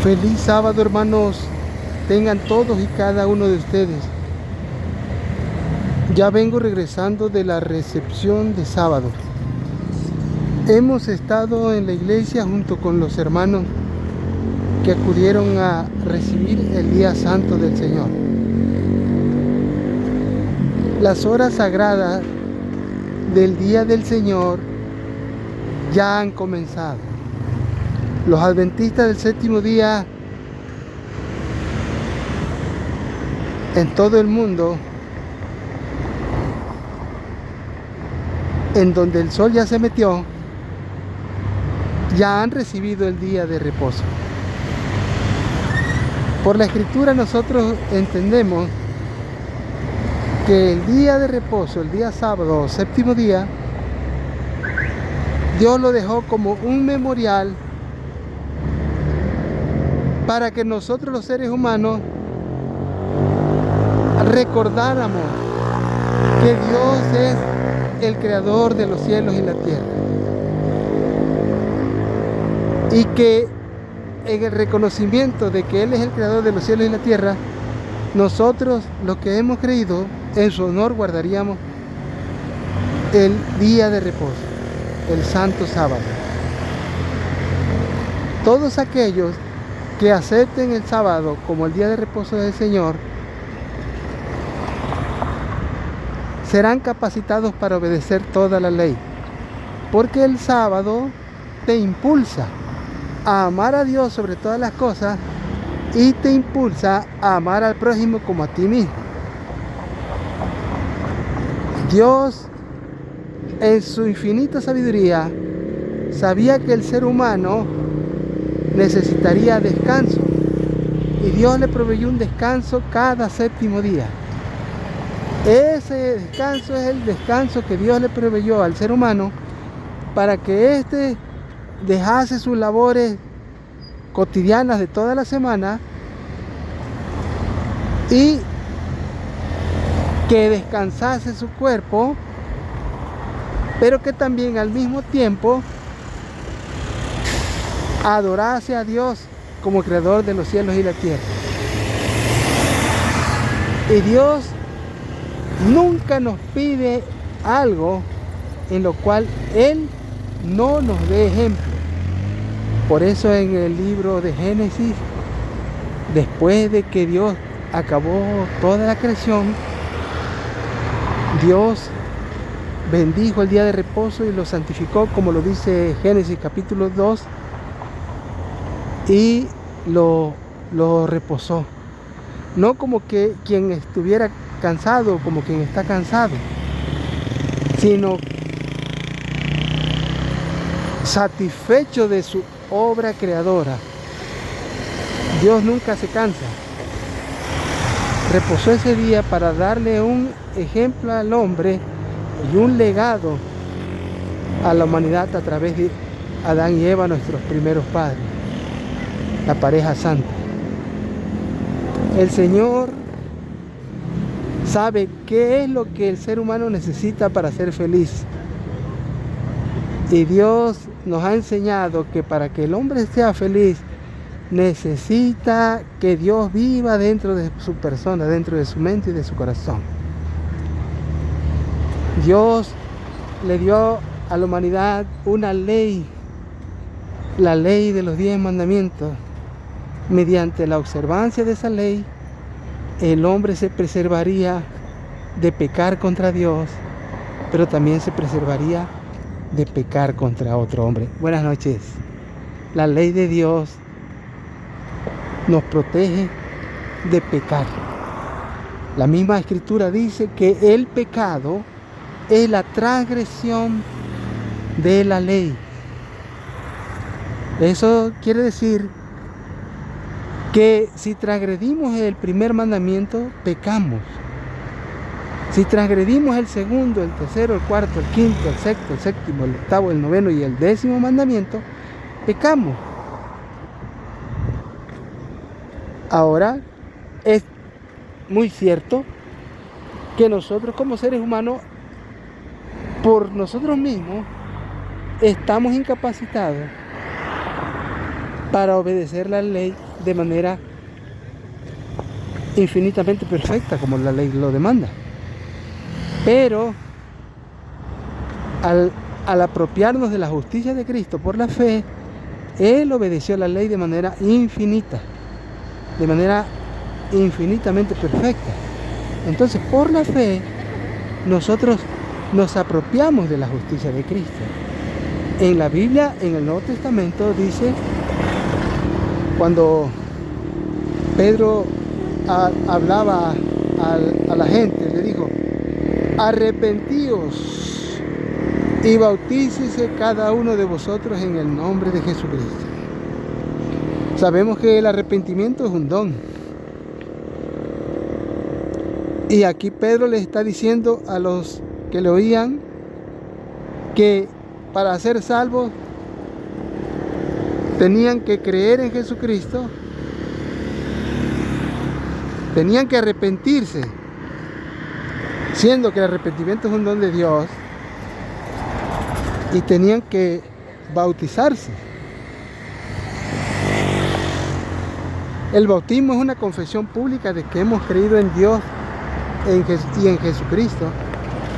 Feliz sábado, hermanos, tengan todos y cada uno de ustedes. Ya vengo regresando de la recepción de sábado. Hemos estado en la iglesia junto con los hermanos que acudieron a recibir el día santo del Señor. Las horas sagradas del día del Señor ya han comenzado. Los adventistas del séptimo día en todo el mundo, en donde el sol ya se metió, ya han recibido el día de reposo. Por la Escritura nosotros entendemos que el día de reposo, el día sábado, séptimo día, Dios lo dejó como un memorial para que nosotros los seres humanos recordáramos que Dios es el creador de los cielos y la tierra, y que en el reconocimiento de que Él es el creador de los cielos y la tierra, nosotros los que hemos creído en su honor guardaríamos el día de reposo, el santo sábado. Todos aquellos que acepten el sábado como el día de reposo del Señor serán capacitados para obedecer toda la ley, porque el sábado te impulsa a amar a Dios sobre todas las cosas y te impulsa a amar al prójimo como a ti mismo. Dios, en su infinita sabiduría, sabía que el ser humano necesitaría descanso, y Dios le proveyó un descanso cada séptimo día. Ese descanso es el descanso que Dios le proveyó al ser humano para que éste dejase sus labores cotidianas de toda la semana y que descansase su cuerpo, pero que también al mismo tiempo adorase a Dios como creador de los cielos y la tierra. Y Dios nunca nos pide algo en lo cual Él no nos dé ejemplo. Por eso en el libro de Génesis, después de que Dios acabó toda la creación, Dios bendijo el día de reposo y lo santificó, como lo dice Génesis capítulo 2, y lo reposó. No como que quien estuviera cansado, como quien está cansado, sino satisfecho de su obra creadora. Dios nunca se cansa. Reposó ese día para darle un ejemplo al hombre y un legado a la humanidad a través de Adán y Eva, nuestros primeros padres, la pareja santa. El Señor sabe qué es lo que el ser humano necesita para ser feliz. Y Dios nos ha enseñado que para que el hombre sea feliz, necesita que Dios viva dentro de su persona, dentro de su mente y de su corazón. Dios le dio a la humanidad una ley, la ley de los 10 mandamientos. Mediante la observancia de esa ley, el hombre se preservaría de pecar contra Dios, pero también se preservaría de pecar contra otro hombre. Buenas noches. La ley de Dios nos protege de pecar. La misma Escritura dice que el pecado es la transgresión de la ley. Eso quiere decir que si transgredimos el primer mandamiento, pecamos. Si transgredimos el segundo, el tercero, el cuarto, el quinto, el sexto, el séptimo, el octavo, el noveno y el 10º mandamiento, pecamos. Ahora, es muy cierto que nosotros como seres humanos, por nosotros mismos, estamos incapacitados para obedecer la ley de manera infinitamente perfecta, como la ley lo demanda. Pero al apropiarnos de la justicia de Cristo por la fe, Él obedeció la ley de manera infinita, de manera infinitamente perfecta. Entonces, por la fe, nosotros nos apropiamos de la justicia de Cristo. En la Biblia, en el Nuevo Testamento, dice, cuando Pedro hablaba a la gente, le dijo: arrepentíos y bautícese cada uno de vosotros en el nombre de Jesucristo. Sabemos que el arrepentimiento es un don. Y aquí Pedro le está diciendo a los que le oían que para ser salvos tenían que creer en Jesucristo, tenían que arrepentirse, siendo que el arrepentimiento es un don de Dios, y tenían que bautizarse. El bautismo es una confesión pública de que hemos creído en Dios y en Jesucristo,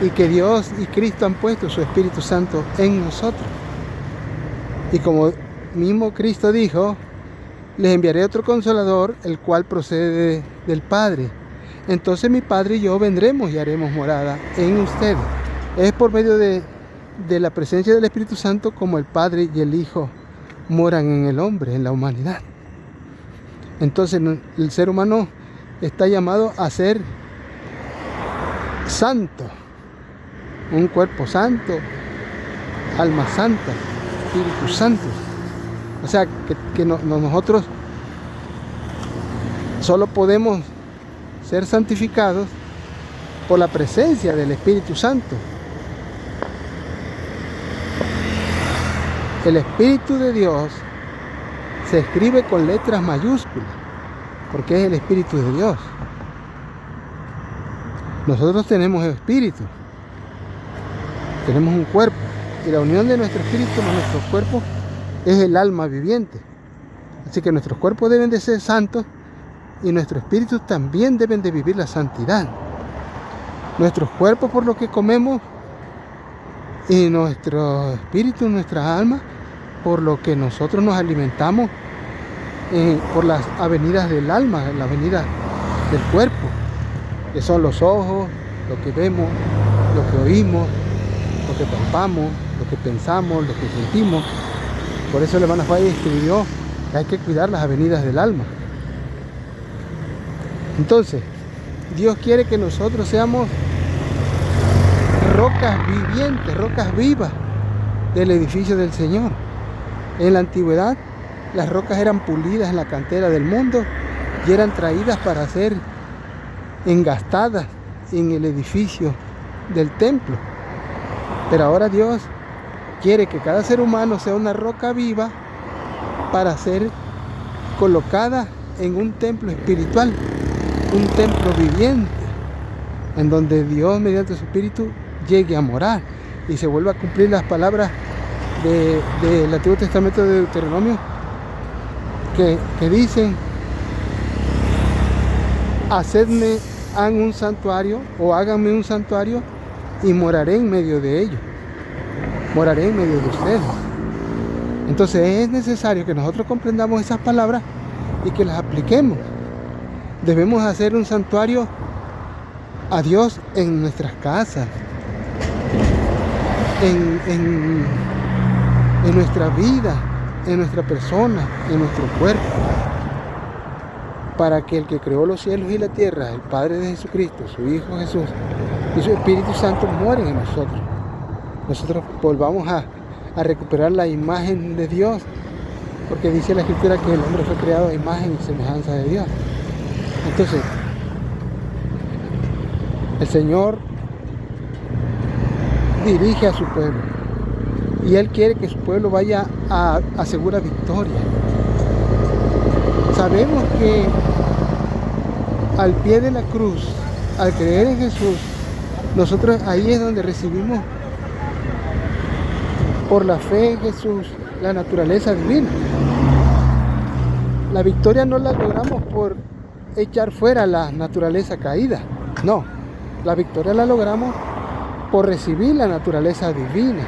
y que Dios y Cristo han puesto su Espíritu Santo en nosotros. Y como mismo Cristo dijo: les enviaré otro Consolador, el cual procede del Padre. Entonces mi Padre y yo vendremos y haremos morada en ustedes. Es por medio de la presencia del Espíritu Santo como el Padre y el Hijo moran en el hombre, en la humanidad. Entonces el ser humano está llamado a ser santo, un cuerpo santo, alma santa, Espíritu Santo. O sea que nosotros solo podemos ser santificados por la presencia del Espíritu Santo. El Espíritu de Dios se escribe con letras mayúsculas porque es el Espíritu de Dios. Nosotros tenemos espíritu, tenemos un cuerpo, y la unión de nuestro espíritu con nuestro cuerpo es el alma viviente. Así que nuestros cuerpos deben de ser santos y nuestros espíritus también deben de vivir la santidad. Nuestros cuerpos por lo que comemos y nuestro espíritu, nuestra alma, por lo que nosotros nos alimentamos por las avenidas del alma, la avenida del cuerpo, que son los ojos, lo que vemos, lo que oímos, lo que palpamos, lo que pensamos, lo que sentimos. Por eso el hermano Fay escribió que hay que cuidar las avenidas del alma. Entonces, Dios quiere que nosotros seamos rocas vivientes, rocas vivas del edificio del Señor. En la antigüedad, las rocas eran pulidas en la cantera del mundo y eran traídas para ser engastadas en el edificio del templo. Pero ahora Dios quiere que cada ser humano sea una roca viva para ser colocada en un templo espiritual, un templo viviente, en donde Dios mediante su Espíritu llegue a morar y se vuelva a cumplir las palabras del Antiguo Testamento de Deuteronomio que dicen: hacedme un santuario, o háganme un santuario, y moraré en medio de ellos, moraré en medio de ustedes. Entonces es necesario que nosotros comprendamos esas palabras y que las apliquemos. Debemos hacer un santuario a Dios en nuestras casas, en nuestra vida, en nuestra persona, en nuestro cuerpo, para que el que creó los cielos y la tierra, el Padre de Jesucristo, su Hijo Jesús y su Espíritu Santo mueren en nosotros. Nosotros volvamos a recuperar la imagen de Dios, porque dice la Escritura que el hombre fue creado a imagen y semejanza de Dios. Entonces, el Señor dirige a su pueblo y Él quiere que su pueblo vaya a segura victoria. Sabemos que al pie de la cruz, al creer en Jesús, nosotros ahí es donde recibimos por la fe en Jesús la naturaleza divina. La victoria no la logramos por echar fuera la naturaleza caída. No, la victoria la logramos por recibir la naturaleza divina.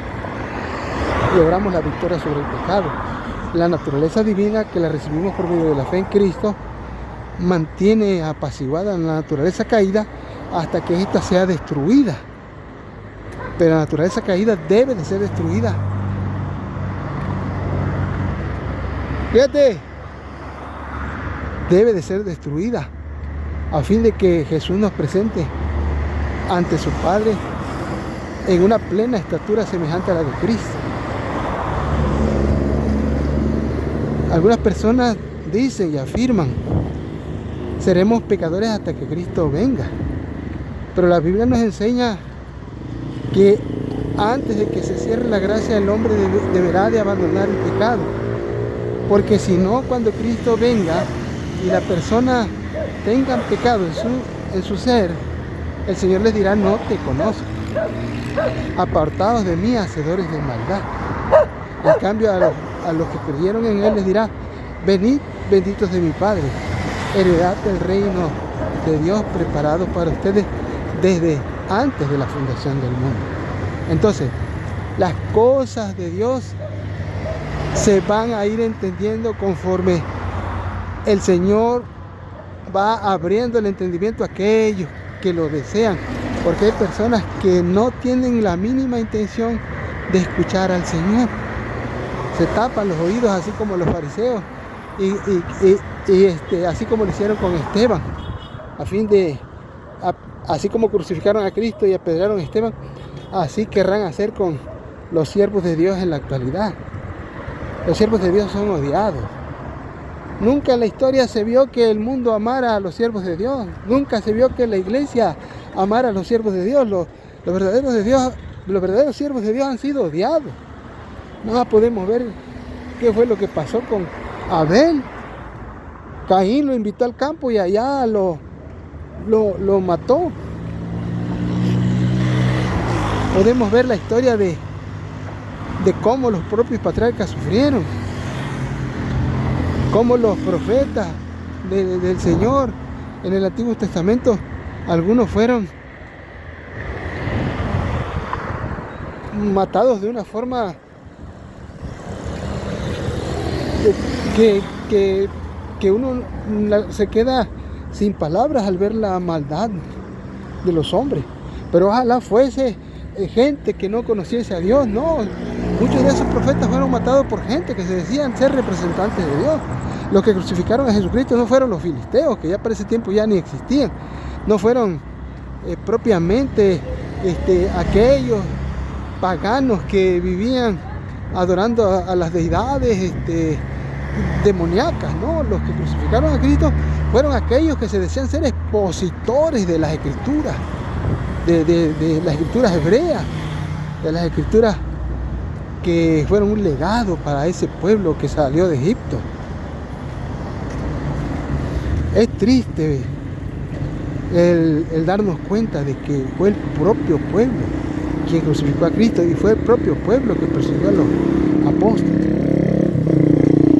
Logramos la victoria sobre el pecado. La naturaleza divina, que la recibimos por medio de la fe en Cristo, mantiene apaciguada la naturaleza caída hasta que ésta sea destruida. Pero la naturaleza caída debe de ser destruida. Fíjate, debe de ser destruida a fin de que Jesús nos presente ante su Padre en una plena estatura semejante a la de Cristo. Algunas personas dicen y afirman: seremos pecadores hasta que Cristo venga. Pero la Biblia nos enseña que antes de que se cierre la gracia, el hombre deberá de abandonar el pecado. Porque si no, cuando Cristo venga y la persona tenga pecado en su ser, el Señor les dirá: no te conozco, apartados de mí, hacedores de maldad. En cambio, a los que creyeron en Él les dirá: venid, benditos de mi Padre, heredad del reino de Dios preparado para ustedes desde antes de la fundación del mundo. Entonces, las cosas de Dios se van a ir entendiendo conforme el Señor va abriendo el entendimiento a aquellos que lo desean, porque hay personas que no tienen la mínima intención de escuchar al Señor. Se tapan los oídos, así como los fariseos y así como lo hicieron con Esteban, así como crucificaron a Cristo y apedrearon a Esteban, así querrán hacer con los siervos de Dios en la actualidad. Los siervos de Dios son odiados. Nunca en la historia se vio que el mundo amara a los siervos de Dios. Nunca se vio que la iglesia amara a los siervos de Dios. Los verdaderos siervos de Dios han sido odiados. No podemos ver qué fue lo que pasó con Abel. Caín lo invitó al campo y allá lo mató. Podemos ver la historia de cómo los propios patriarcas sufrieron, cómo los profetas del Señor en el Antiguo Testamento, algunos fueron matados de una forma que uno se queda sin palabras al ver la maldad de los hombres. Pero ojalá fuese gente que no conociese a Dios. No, muchos de esos profetas fueron matados por gente que se decían ser representantes de Dios. Los que crucificaron a Jesucristo no fueron los filisteos, que ya para ese tiempo ya ni existían. No fueron propiamente aquellos paganos que vivían adorando a las deidades demoníacas. No, los que crucificaron a Cristo fueron aquellos que se decían ser expositores de las escrituras, de las escrituras hebreas, de las escrituras que fueron un legado para ese pueblo que salió de Egipto. Es triste el darnos cuenta de que fue el propio pueblo quien crucificó a Cristo y fue el propio pueblo que persiguió a los apóstoles.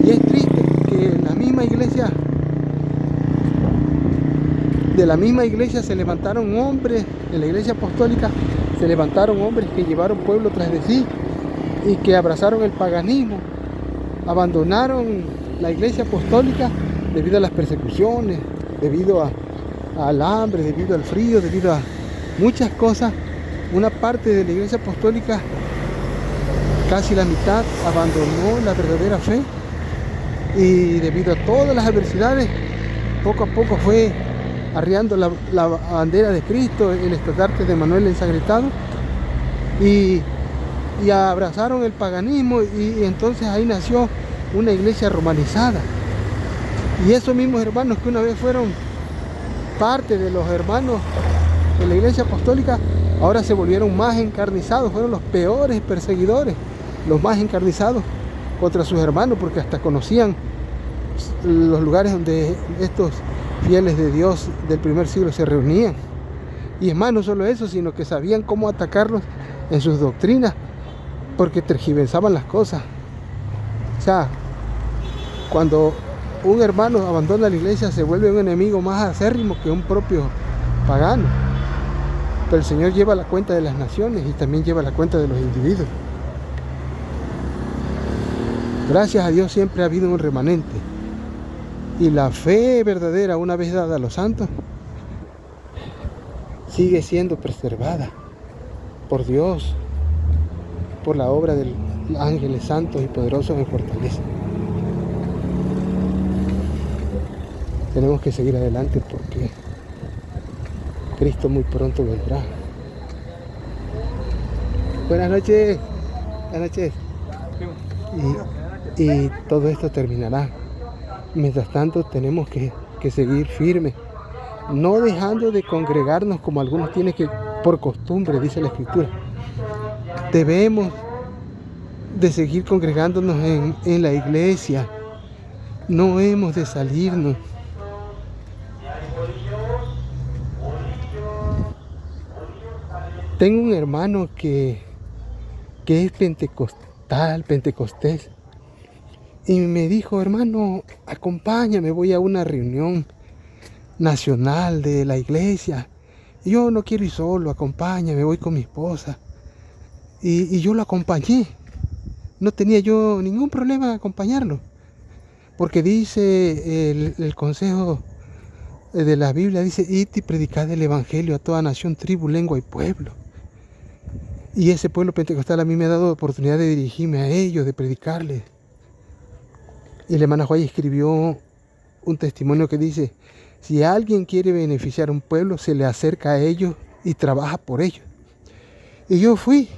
Y es triste que de la misma iglesia se levantaron hombres, en la iglesia apostólica se levantaron hombres que llevaron pueblo tras de sí y que abrazaron el paganismo, abandonaron la iglesia apostólica debido a las persecuciones, debido al hambre, debido al frío, debido a muchas cosas. Una parte de la iglesia apostólica, casi la mitad, abandonó la verdadera fe y debido a todas las adversidades, poco a poco fue arriando la bandera de Cristo, el estandarte de Manuel ensangrentado, y abrazaron el paganismo, y entonces ahí nació una iglesia romanizada. Y esos mismos hermanos que una vez fueron parte de los hermanos de la iglesia apostólica, ahora se volvieron más encarnizados, fueron los peores perseguidores, los más encarnizados contra sus hermanos, porque hasta conocían los lugares donde estos fieles de Dios del primer siglo se reunían. Y es más, no solo eso, sino que sabían cómo atacarlos en sus doctrinas, porque tergiversaban las cosas. O sea, cuando un hermano abandona la iglesia, se vuelve un enemigo más acérrimo que un propio pagano. Pero el Señor lleva la cuenta de las naciones y también lleva la cuenta de los individuos. Gracias a Dios siempre ha habido un remanente. Y la fe verdadera, una vez dada a los santos, sigue siendo preservada por Dios, por la obra de los ángeles santos y poderosos en fortaleza. Tenemos que seguir adelante porque Cristo muy pronto vendrá. Buenas noches. Buenas noches. Y todo esto terminará. Mientras tanto tenemos que seguir firmes, no dejando de congregarnos como algunos tienen que, por costumbre, dice la Escritura. Debemos de seguir congregándonos en la iglesia. No hemos de salirnos. Tengo un hermano que es pentecostés. Y me dijo, hermano, acompáñame, voy a una reunión nacional de la iglesia. Y yo no quiero ir solo, acompáñame, voy con mi esposa. Y yo lo acompañé. No tenía yo ningún problema en acompañarlo. Porque dice el consejo de la Biblia, dice, id y predicad el evangelio a toda nación, tribu, lengua y pueblo. Y ese pueblo pentecostal a mí me ha dado oportunidad de dirigirme a ellos, de predicarles. Y la hermana Joya escribió un testimonio que dice, si alguien quiere beneficiar a un pueblo, se le acerca a ellos y trabaja por ellos. Y yo fui,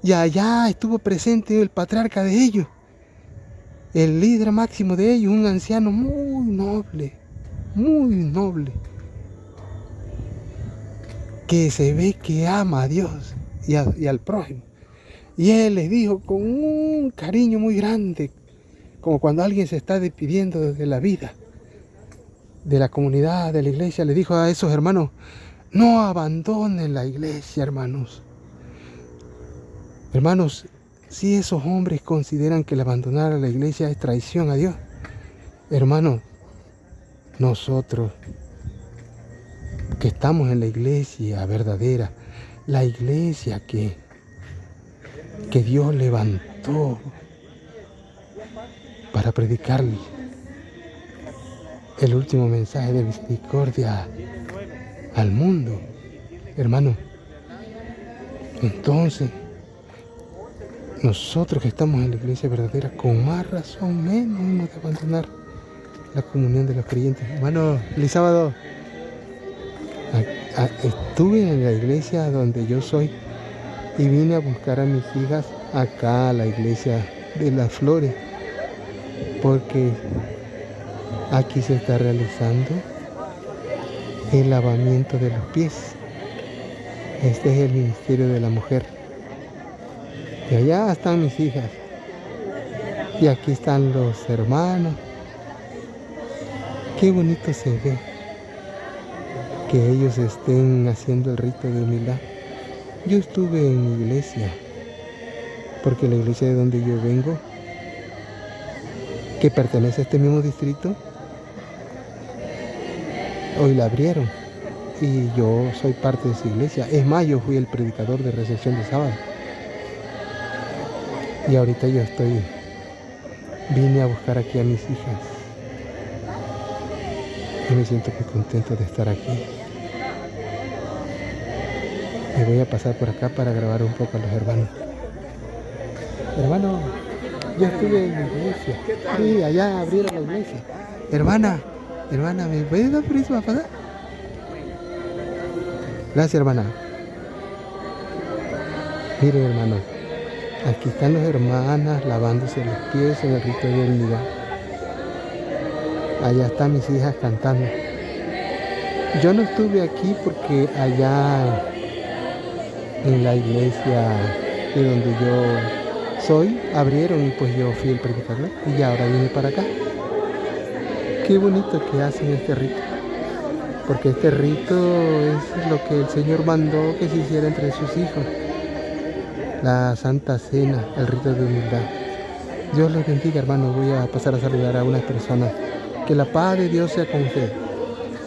y allá estuvo presente el patriarca de ellos, el líder máximo de ellos, un anciano muy noble, que se ve que ama a Dios y al prójimo. Y él les dijo con un cariño muy grande, como cuando alguien se está despidiendo de la vida, de la comunidad, de la iglesia, le dijo a esos hermanos, no abandonen la iglesia, hermanos. Hermanos, si esos hombres consideran que el abandonar a la iglesia es traición a Dios, hermanos, nosotros que estamos en la iglesia verdadera, la iglesia que Dios levantó para predicar el último mensaje de misericordia al mundo, hermano. Entonces, nosotros que estamos en la iglesia verdadera, con más razón menos hemos de abandonar la comunión de los creyentes. Hermano, el sábado estuve en la iglesia donde yo soy y vine a buscar a mis hijas acá a la iglesia de Las Flores, porque aquí se está realizando el lavamiento de los pies. Este es el ministerio de la mujer. Y allá están mis hijas. Y aquí están los hermanos. Qué bonito se ve que ellos estén haciendo el rito de humildad. Yo estuve en mi iglesia, porque la iglesia de donde yo vengo, que pertenece a este mismo distrito, hoy la abrieron y yo soy parte de su iglesia. Es más, yo fui el predicador de recepción de sábado. Y ahorita vine a buscar aquí a mis hijas. Y me siento muy contento de estar aquí. Me voy a pasar por acá para grabar un poco a los hermanos. Hermano, yo estuve en la iglesia. Sí, allá abrieron la iglesia. Hermana, ¿me puedes dar permiso para pasar? Gracias, hermana. Miren, hermano, aquí están las hermanas lavándose los pies en el rito de humildad. Allá están mis hijas cantando. Yo no estuve aquí porque allá en la iglesia de donde yo soy abrieron y pues yo fui el predicador y ahora vine para acá. Qué bonito que hacen este rito, porque este rito es lo que el Señor mandó que se hiciera entre sus hijos, la Santa Cena, el rito de humildad. Dios les bendiga, hermanos. Voy a pasar a saludar a unas personas. Que la paz de Dios sea con ustedes.